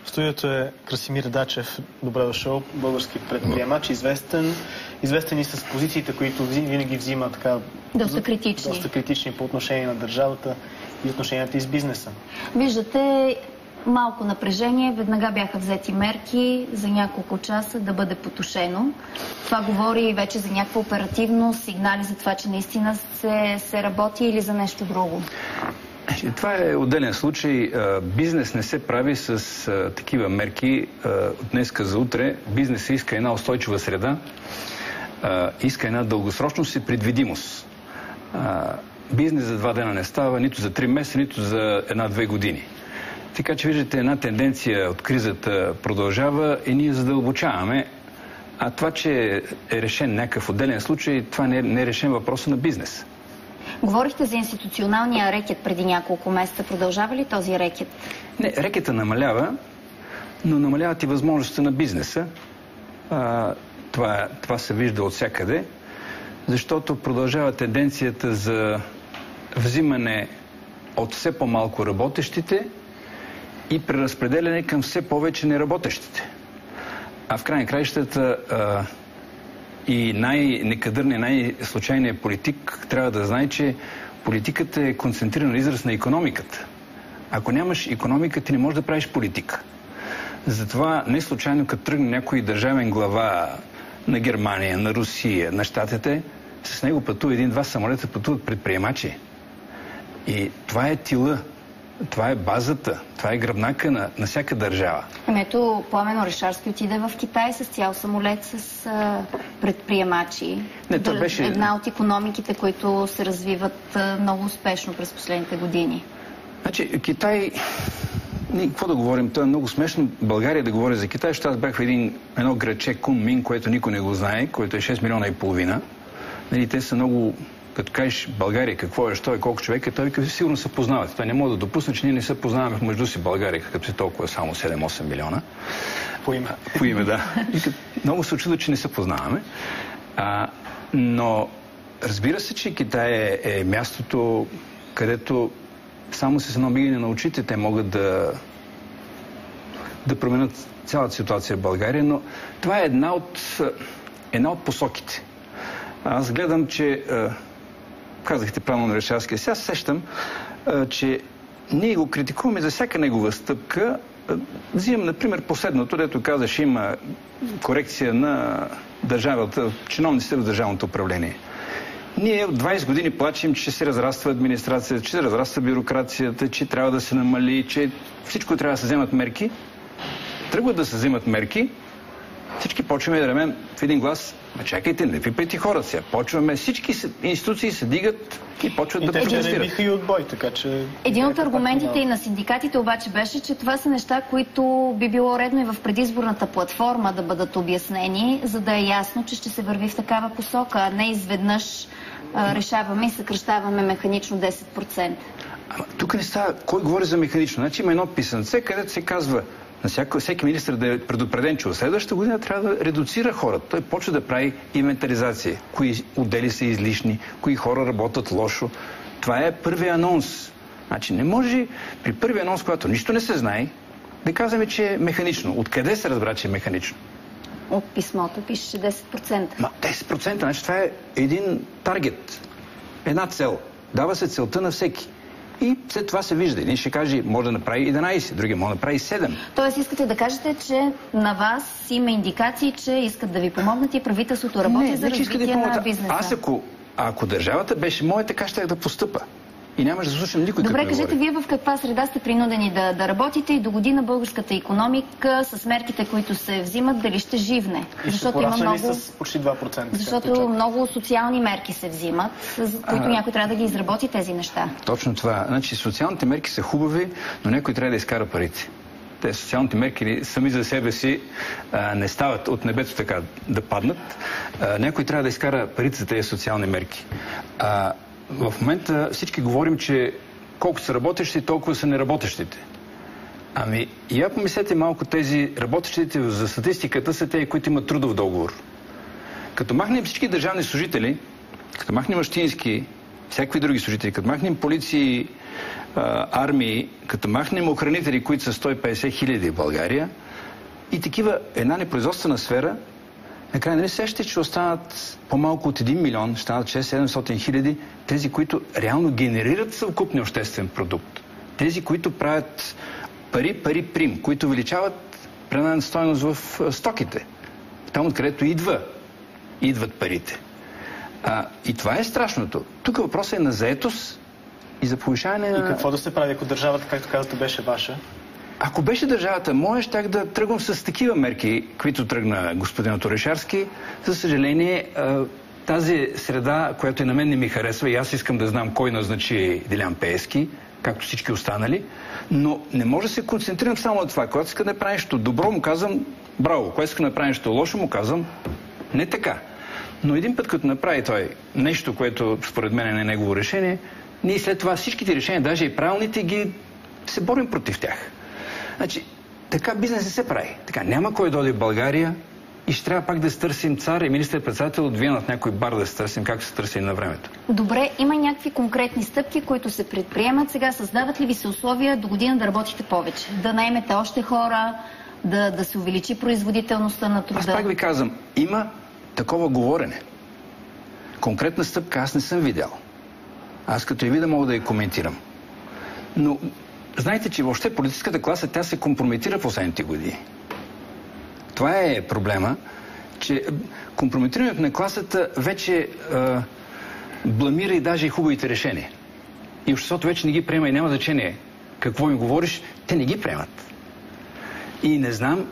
В студиото е Красимир Дачев. Добре дошъл, български предприемач, известен и с позициите, които винаги взима така доста критични по отношение на държавата и отношенията и с бизнеса. Виждате малко напрежение, веднага бяха взети мерки за няколко часа да бъде потушено. Това говори вече за някаква оперативност, сигнали за това, че наистина се работи или за нещо друго? Това е отделен случай. Бизнес не се прави с такива мерки от днеска за утре. Бизнесът иска една устойчива среда, иска една дългосрочност и предвидимост. Бизнес за 2 дена не става, нито за 3 месеца, нито за 1-2 години. Така че виждате, една тенденция от кризата продължава и ние задълбочаваме. А това, че е решен някакъв отделен случай, това не е решен въпроса на бизнес. Говорихте за институционалния рекет преди няколко месеца. Продължава ли този рекет? Не, рекета намалява, но намаляват и възможността на бизнеса. Това се вижда от всякъде, защото продължава тенденцията за взимане от все по-малко работещите и преразпределяне към все повече неработещите. А в край на краищата и най-некадърният, най-случайният политик трябва да знае, че политиката е концентриран израз на икономиката. Ако нямаш икономика, ти не можеш да правиш политика. Затова не случайно, като тръгне някой държавен глава на Германия, на Русия, на Щатите, с него пътува 1-2 самолета, пътуват предприемачи. И това е тила. Това е базата, това е гръбнака на всяка държава. Ето, Пламен Орешарски отиде в Китай с цял самолет с предприемачи. Това беше една от икономиките, които се развиват много успешно през последните години. Значи, Китай, какво да говорим, това е много смешно. България да говори за Китай, защото аз бях в едно градче Кунмин, което никой не го знае, което е 6,5 милиона. Те са много... Като кажеш България какво е, що е, колко човека, той вика, сигурно се познават. Това не мога да допусна, че ние не се познаваме между си България, като си толкова само 7-8 милиона. По име. По име, да. Много се очудва, че не се познаваме. Но разбира се, че Китай е мястото, където само с едно мигане на очите те могат да променят цялата ситуация в България, но това е една от посоките. Аз гледам, че казахте правилно на Орешарски. Сега сещам, че ние го критикуваме за всяка негова стъпка. Взимам, например, последното, дето казаш, има корекция на държавата, чиновниците в държавното управление. Ние от 20 години плачем, че се разраства администрацията, че се разраства бюрокрацията, че трябва да се намали, че всичко трябва да се вземат мерки. Тръгват да се вземат мерки. Всички почваме да ремем в един глас. Чакайте, не пипайте хората сега. Почваме, всички институции се дигат и почват да протестират. И отбой, така че... Един от аргументите и на синдикатите обаче беше, че това са неща, които би било редно и в предизборната платформа да бъдат обяснени, за да е ясно, че ще се върви в такава посока, а не изведнъж решаваме и съкращаваме механично 10%. Тук не става... Кой говори за механично? Значи има едно писънце, където се казва на всеки министър да е предупреден, че от следващата година трябва да редуцира хората. Той почва да прави инвентаризация. Кои отдели са излишни, кои хора работят лошо. Това е първият анонс. Значи не може при първия анонс, когато нищо не се знае, да казваме, че е механично. Откъде се разбра, че е механично? От писмото пише 10%. 10%, значи това е един таргет. Една цел. Дава се целта на всеки. И след това се вижда. Един ще каже, може да направи 11, другия може да направи 7. Тоест искате да кажете, че на вас има индикации, че искат да ви помогнат и правителството работи за развитие на бизнеса. Аз ако държавата беше моя, така щях да постъпа. И нямаш да слушам никой. Добре, кажете вие в каква среда сте принудени да работите и до година българската икономика с мерките, които се взимат, дали ще живне? Защото има много... с почти 2%. Защото много социални мерки се взимат, за които някой трябва да ги изработи тези неща. Точно това. Значи социалните мерки са хубави, но някой трябва да изкара парите. Те социалните мерки сами за себе си не стават от небето така да паднат. Някой трябва да изкара парите за тези социални мерки. В момента всички говорим, че колко са работещи, толкова са неработещите. Ами, я помислете малко, тези работещите за статистиката са тези, които имат трудов договор. Като махнем всички държавни служители, като махнем общински, всякакви други служители, като махнем полиции, армии, като махнем охранители, които са 150 хиляди в България, и такива една непроизводствена сфера, накрая нали сещате, че останат по-малко от 1 милион, ще станат 600-700 хиляди, тези, които реално генерират съвкупния обществен продукт. Тези, които правят пари прим, които увеличават принадената стойност в стоките. Там, откъдето идват парите. И това е страшното. Тук въпросът е на заетост и за повишаване на... И какво да се прави, ако държавата, както казвате, беше ваша? Ако беше държавата моя, щях да тръгвам с такива мерки, които тръгна господин Орешарски. За съжаление, тази среда, която и на мен не ми харесва, и аз искам да знам кой назначи Делян Пеевски, както всички останали, но не може да се концентрирам само на това. Когато иска да направи нещо добро, му казвам браво. Когато иска да направи нещо лошо, му казвам не така. Но един път, като направи той нещо, което според мен е негово решение, ние след това всичките решения, даже и правилните, ги се борим против тях. Значи, така бизнес не се прави. Така, няма кой да дойде в България и ще трябва пак да се търсим цар и министър-председател от Виена в някой бар да се търсим, както се търси на времето. Добре, има някакви конкретни стъпки, които се предприемат. Сега създават ли ви се условия до година да работите повече? Да наемете още хора, да се увеличи производителността на труда? Аз пак ви казвам, има такова говорене. Конкретна стъпка аз не съм видял. Аз като я видя мога да я коментирам. Но знаете, че въобще политическата класа, тя се компрометира в последните години. Това е проблема, че компрометирането на класата вече бламира и даже и хубавите решения. И обществото вече не ги приема и няма значение какво им говориш, те не ги приемат. И не знам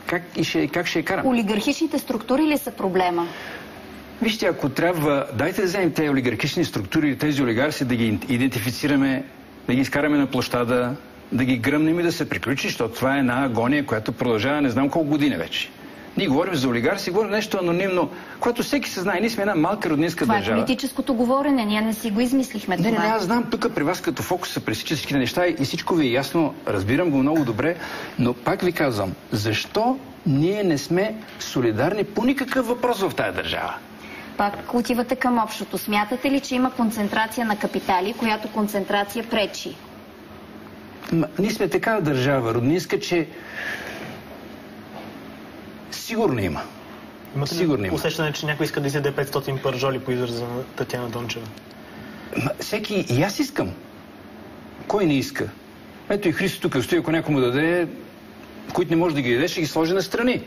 как ще я карам. Олигархичните структури ли са проблема? Вижте, ако трябва, дайте да вземем тези олигархични структури, тези олигарси, да ги идентифицираме, да ги изкараме на площада, да ги гръмнем и да се приключи, защото това е една агония, която продължава не знам колко години вече. Ние говорим за олигарси, говорим нещо анонимно, което всеки се знае. Ние сме една малка роднинска държава. Това е политическото говорене, ние не си го измислихме това. Не, аз знам, тук при вас като фокус се пресича всички неща и всичко ви е ясно, разбирам го много добре, но пак ви казвам, защо ние не сме солидарни по никакъв въпрос в тая държава? Пак отивате към общото. Смятате ли, че има концентрация на капитали, която концентрация пречи? Ние сме такава държава, роднинска, че сигурно има. Имате ли усещане, че някой иска да изяде 500 пържоли по израза на Татяна Дончева? Всеки, и аз искам. Кой не иска? Ето и Христо тук стои, ако някой му даде, които не може да ги яде, ще ги сложи настрани.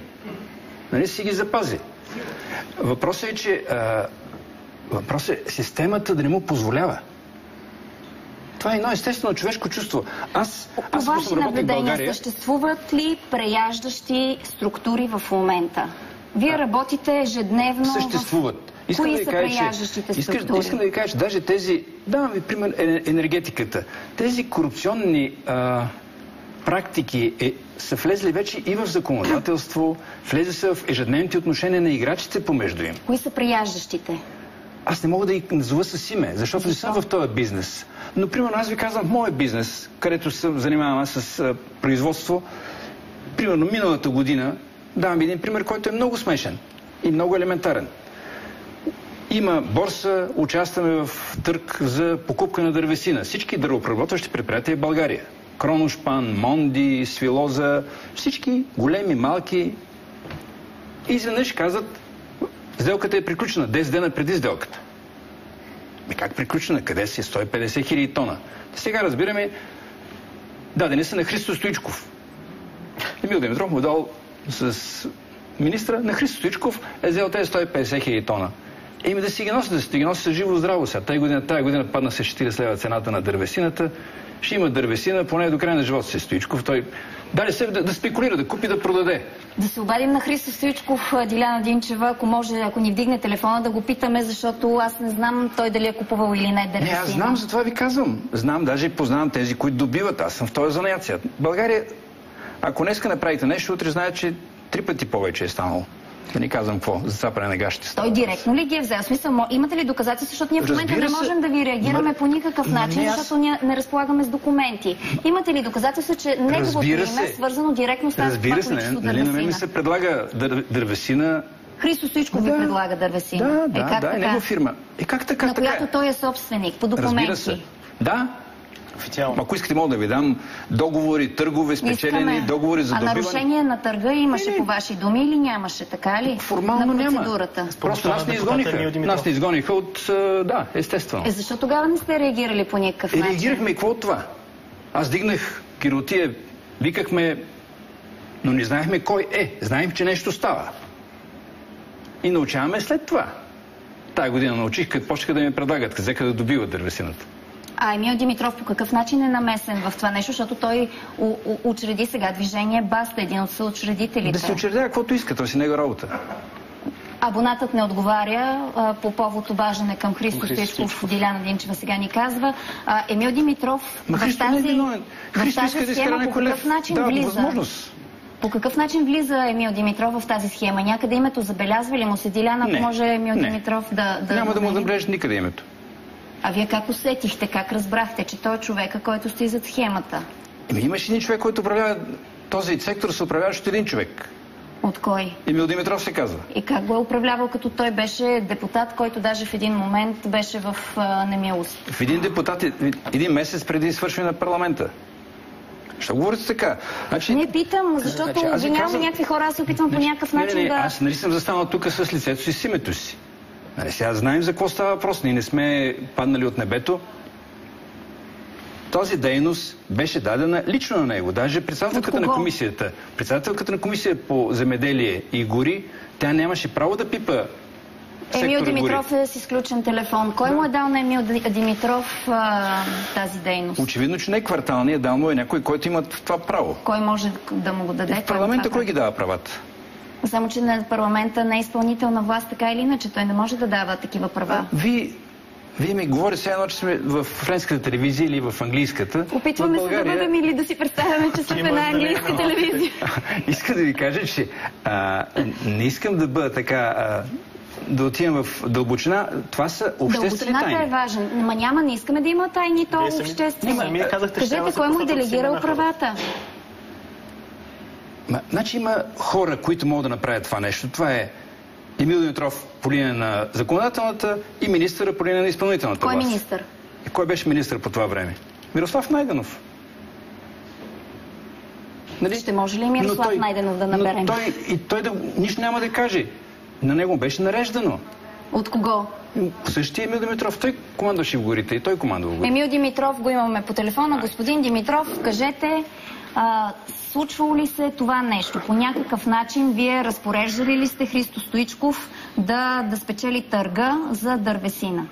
Нали си ги запази? Въпросът е, че системата да не му позволява. Това е едно естествено човешко чувство. По ваши наблюдения съществуват ли преяждащи структури в момента? Вие работите ежедневно. Съществуват. Кои са преяждащите структури? Искам да ви кажа, че даже тези, давам ви пример, енергетиката. Тези корупционни практики са влезли вече и в законодателство, влезли са в ежедневните отношения на играчите помежду им. Кои са преяждащите? Аз не мога да ги назова с име, защото не съм в този бизнес. Но, примерно, аз ви казвам, моят бизнес, където се занимавам с производство, примерно миналата година, давам един пример, който е много смешен и много елементарен. Има борса, участваме в търг за покупка на дървесина. Всички дървопреработващи предприятия в България. Кроношпан, Монди, Свилоза, всички големи, малки. И изведнъж казват, сделката е приключена, 10 дена преди сделката. Как приключена? Къде си? 150 хиляди тона. Сега разбираме, дадени са на Христо Стоичков. Емил Димитров му дал с министра на Христо Стоичков е взел тези 150 хиляди тона. Да си ги носят, да си ги носят живо здраво сега. Тая година падна с 40 лева цената на дървесината. Ще има дървесина поне до края на живота си Стоичков. Той дали се да спекулира, да купи, да продаде. Да се обадим на Христо Стоичков, Диляна Динчева, ако може, ако ни вдигне телефона, да го питаме, защото аз не знам той дали е купувал или не дървесина. Не, аз знам, за това ви казвам. Знам, даже познавам тези, които добиват. Аз съм в този занятия. България, ако днеска направите нещо, утре знаят, че 3 пъти повече е станало. Да ни казвам какво, за цапане на гащите. Той директно ли ги е взел? Смисъл, имате ли доказателства, защото ние в момента не можем да ви реагираме по никакъв начин, защото ние не разполагаме с документи. Имате ли доказателства, че неговото име е свързано директно с това количество дървесина? Нали на мен ми се предлага дървесина. Христо Стоичков ви предлага дървесина. Да, е негова фирма. Как така? На която той е собственик, по документи. Разбира се. Да, Официално. Ако искате, мога да ви дам договори, търгове, спечелени, договори за добиване. А нарушение на търга имаше по ваши думи или нямаше, така ли? Формално на процедурата? Няма. Просто нас не изгониха от... Да, естествено. Защо тогава не сте реагирали по никакъв начин? Реагирахме и какво от това? Аз дигнах киротия, викахме, но не знаехме кой е. Знаем, че нещо става. И научаваме след това. Тая година научих, като почнаха да ми предлагат, къдека да добиват дървесината. А Емил Димитров по какъв начин е намесен в това нещо, защото той учреди сега движение Баста, един от съучредителите. Да се учредява каквото иска, това си него работа. Абонатът не отговаря по повод обаждане към Христо Стоичков, Диляна Димчева сега ни казва. Емил Димитров в тази схема по какъв начин влиза? По какъв начин влиза Емил Димитров в тази схема? Някъде името забелязва ли му се? Диляна, ако може Емил Димитров да... Няма да му забележи никъде името. А вие как усетихте, как разбрахте, че той е човека, който стои зад схемата? Имаше един човек, който управлява този сектор, се управляваше от един човек. От кой? Емил Димитров се казва. И как го е управлявал, като той беше депутат, който даже в един момент беше в немилост? В един депутат, един месец преди свършване на парламента. Що говорите така? Значи, не питам, защото обвиняваме някакви хора, аз се опитвам по някакъв начин да... Аз нали съм застанал тук с лицето си, с името си. Нали, сега знаем за какво става въпрос. Ние не сме паднали от небето. Този дейност беше дадена лично на него. Даже председателката на комисията. Председателката на комисия по земеделие и гори, тя нямаше право да пипа Емил Димитров е с изключен телефон. Кой му е дал на Емил Димитров тази дейност? Очевидно, че не кварталния, дал му е някой, който има това право. Кой може да му го даде? В парламента кой ги дава правата? Само, че на парламента не е изпълнителна власт, така или иначе. Той не може да дава такива права. Вие ми говорите сега едно, че сме в френската телевизия или в английската. Опитваме се да бъдем или да си представяме, че сме на английска телевизия. Искам да ви кажа, че не искам да бъда така... да отидем в дълбочина, това са обществени тайни. Дълбочината е важна. Не искаме да има тайни, то обществени. Кажете, кой му е делегирал правата? Значи има хора, които могат да направят това нещо. Това е Емил Димитров по линия на законодателната и министъра по линия на изпълнителната власт. Кой министър? И кой беше министър по това време? Мирослав Найденов. Нали? Ще може ли Мирослав Найденов да наберем? Той нищо няма да каже. На него беше нареждано. От кого? Същия Емил Димитров. Той командваше в горите и той командва в горите. Емил Димитров го имаме по телефона. Господин Димитров, кажете, случвало ли се това нещо? По някакъв начин вие разпореждали ли сте Христо Стоичков да спечели търга за дървесина?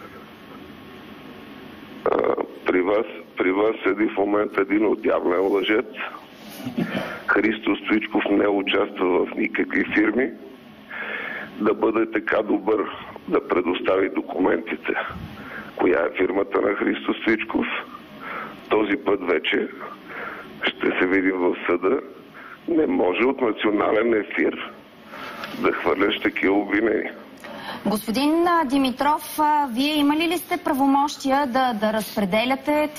При вас седи в момента един отявлен лъжец. Христо Стоичков не участва в никакви фирми. Да бъде така добър да предостави документите. Коя е фирмата на Христо Стоичков? Този път вече ще се видим в съда. Не може от национален ефир да хвърляш такива обвинения. Господин Димитров, вие имали ли сте правомощия да разпределяте?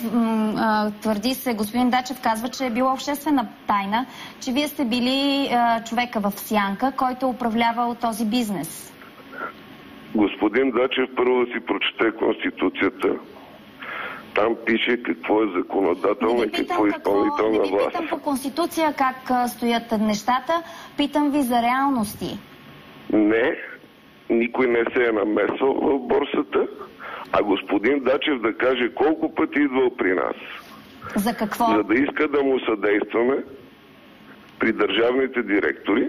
Твърди се, господин Дачев казва, че е била обществена тайна, че вие сте били човека в сянка, който е управлявал този бизнес. Господин Дачев първо да си прочете Конституцията. Там пише какво е законодателна и какво е изпълнителна власт. Не питам по Конституция как стоят нещата, питам ви за реалности. Не. Никой не се е намесвал в борсата, а господин Дачев да каже колко пъти идвал при нас. За какво? За да иска да му съдействаме при държавните директори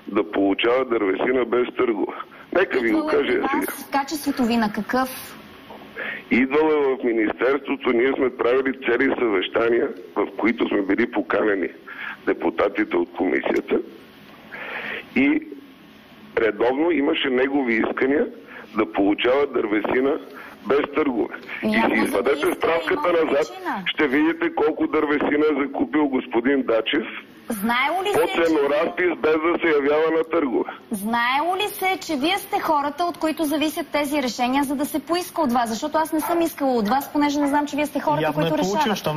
да получава дървесина без търгове. Нека ви го кажа сега. В качеството ви на какъв? Идвал е в Министерството, ние сме правили цели съвещания, в които сме били поканени депутатите от комисията и редовно имаше негови искания да получава дървесина без търгове. И си извадете справката назад, ще видите колко дървесина е закупил господин Дачев по ценоразпис, без да се явява на търгове. Знаело ли се, че вие сте хората, от които зависят тези решения, за да се поиска от вас? Защото аз не съм искала от вас, понеже не знам, че вие сте хората, които решават.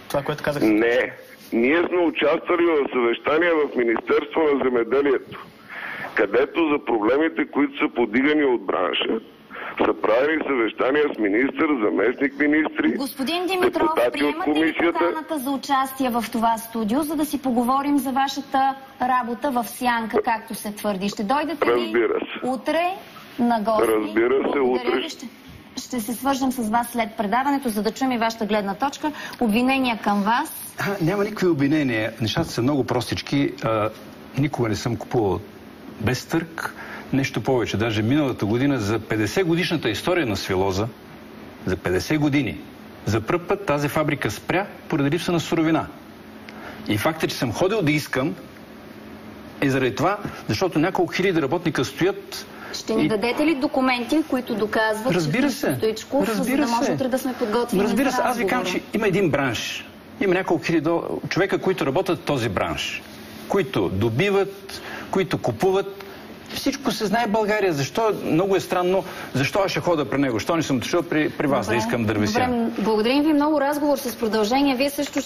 Това, което казах. Не. Ние сме участвали в съвещания в Министерство на земеделието, където за проблемите, които са подигани от бранша, са правени съвещания с министър, заместник-министри, Господин Димитров, приемате ли поканата за участие в това студио, за да си поговорим за вашата работа в сянка, както се твърди? Ще дойдете ли утре на гости? Разбира се, утре. Ще се свържем с вас след предаването, за да чуем и вашата гледна точка. Обвинения към вас? Няма никакви обвинения. Нещата са много простички. Никога не съм купувал без търг. Нещо повече. Даже миналата година за 50 годишната история на Свилоза, за 50 години, за пръв път тази фабрика спря поради липса на суровина. И фактът, че съм ходил да искам, е заради това, защото няколко хиляди работника стоят. Ще ни дадете ли документи, които доказват, разбира че Стоичков, за да може утре да сме подготвени за разговора? Аз ви казвам, че има един бранш. Има няколко хиляди човека, които работят в този бранш. Които добиват, които купуват. Всичко се знае в България. Защо? Много е странно. Защо аз ще хода при него? Защо не съм дошъл при вас да искам дървесина? Добре, благодарим ви много. Разговор с продължение. Вие също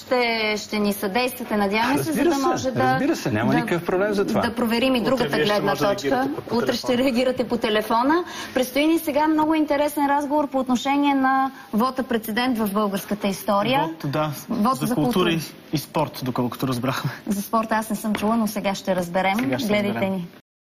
ще ни съдействате, надяваме се, за да може да... Разбира се, няма никакъв проблем за това. Да проверим и другата гледна точка. Утре ще реагирате по телефона. Предстои ни сега много интересен разговор по отношение на вота прецедент в българската история. Вот за култура и спорт, доколкото разбрахме. За спорт аз не съм чула, но сега ще разберем. Гледайте ни.